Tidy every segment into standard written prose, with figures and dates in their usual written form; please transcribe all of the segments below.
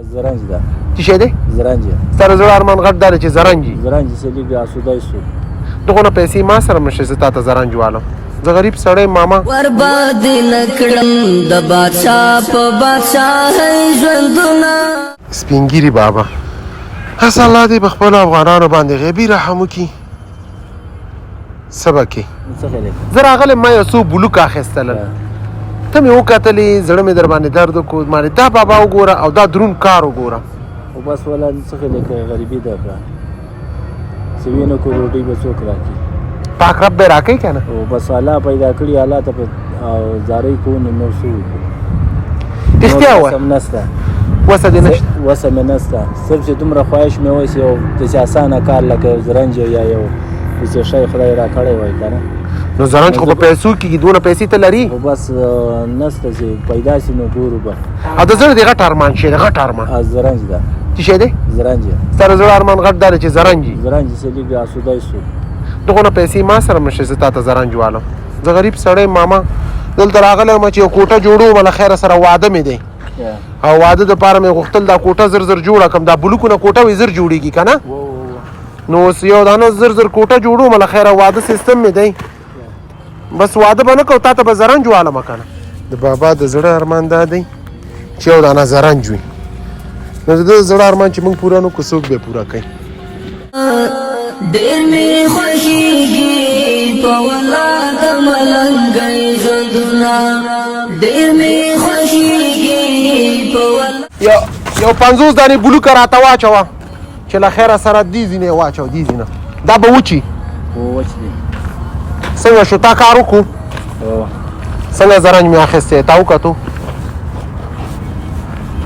زرنج ده څه شی دی زرنج ستا د زړه ارمان غټ دا دی چې زرنج وي زرنج څه لږ اسودای شو دغونه پیسې ما سره مشي زه تا ته زرنج والم زه غریب سړی ماما ورباد نکړم د بادشاہ په بادشاہۍ ژوندونه سپین ږیري بابا هسه الله دې په خپلو افغانانو باندې غیبي رحم وکړي څه به کې څه خیال زه راغلم ما یو څو بلوک اخیستلل ته مې وکتلې زړه مې در باندې درد وکړو مانې دا بابا وګوره او دا دروند کار وګوره او بس ولا څه خیال غریبي ده کړه چې وینو کو روټي به څوک راکړي پاک رب به راکړي که نه او بس الله پیدا کړي الله ته زارۍ کوو نو نور څه وکړو رښتیا ووایه سم نشته وسه دې نشته وسه مې نشته صرف چې دومره خواهش مې وایي یو داسې اسانه کار لکه یو زرنج یا یو داسې شی خدای راکړی وای که نه نو زرنج خو په پیسو کېږي دونه پیسې ته لري خو بس نشته چې پیدا شي نو ګورو به او د زړه دې غټ ارمان شی دی غټ ارمان زرنج ده څه شی دی زرنج ستا د زړه ارمان غټ دا دی چې زرنج وي زرنج څه لږ اسودای شو دغونه پیسې ما سره مشي زه تا ته زرنج والم زه غریب سړی ماما دلته راغلی یم چې یو کوټه جوړوم له خیره سره واده مې دی او واده دپاره مې غوښتل دا کوټه زر زر جوړه کړم دا بلوکونه کوټه وي زر جوړېږي که نه نو اوس یو دانه زر زر کوټه جوړوم له خیره واده سیستم مې دی بس واده به نه کوو تا ته به زرنج والمه که نه د بابا د زړه ارمان دا دی چې یو دانه زرنج وي نو د ده زړه ارمان چې موږ پوره نو که څوک به پوره کوي ډېر مې خوښېږي په ولاد ملنګۍ ژوندونه ډېر مې خوښېږي په یو 50 دانې بلوکه راته واچوه چې له خیره سره دې ځینې واچو دې ځینه دا به وچي وچ دی څنګه شو تا کار وکړو څنګه زرنج مې اخیستی تا وکتو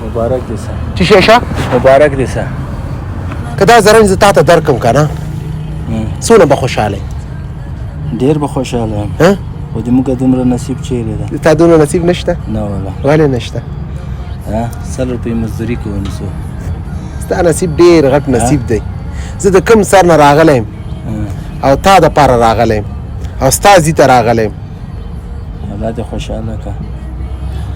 مبارک دې سه چې شیشه مبارک دې سه که دا زرنج زه تا ته درکم که نه څونه به خوشحاله ډېر به خوشحاله یم خو د موږ دومره نصیب چیرې ده تا دونه نصیب نشته نه والله ولې نشته 100 روپۍ مزدوري کوم څو ستا نصیب ډېر غټ نصیب دی زه د کوم سر نه راغلی یم او تا دپاره راغلی یم او ستا ځي ته راغلی یم الله دې خوشحاله که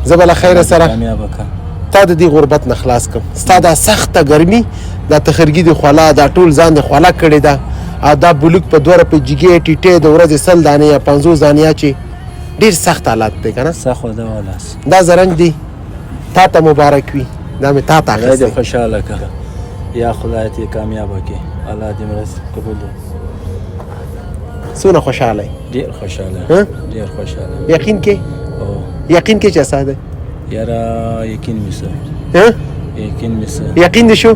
زه به له خیره سره کامیابه که تا د دې غربت نه خلاص کړم ستا دا سخته ګرمي دا تخرګي د خولا دا ټول ځان د خولا کړې ده او دا بلوک په 2 روپۍ جګې ټیټې د ورځې 100 دانې یا 50 دانې چې ډېر سخت حالات دی که نه سخت ده ولاس دا زرنج دی تا ته مبارک وي دا مې تا ته خدای اخیستی دې خوشحاله که یا خدای دې کامیابه کړي الله دې مرسته قبول کړي څونه خوشحاله یې ډېر خوشحاله ډېر خوشحاله یقین کې یقین کې چې څه دی یاره یقین مې څه یقین مې څه یقین دې شو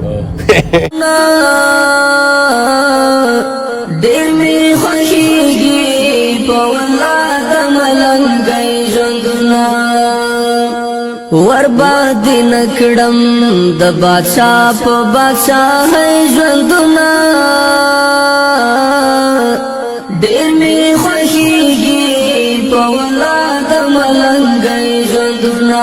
ډېر مې خوښېږي په ولاد ملنګۍ ژوندونه ورباد نکړم د بادشاہ په بادشاہۍ ژوندونه ډېر مې خوښېږي په ولاد ملنګۍ ژوندونه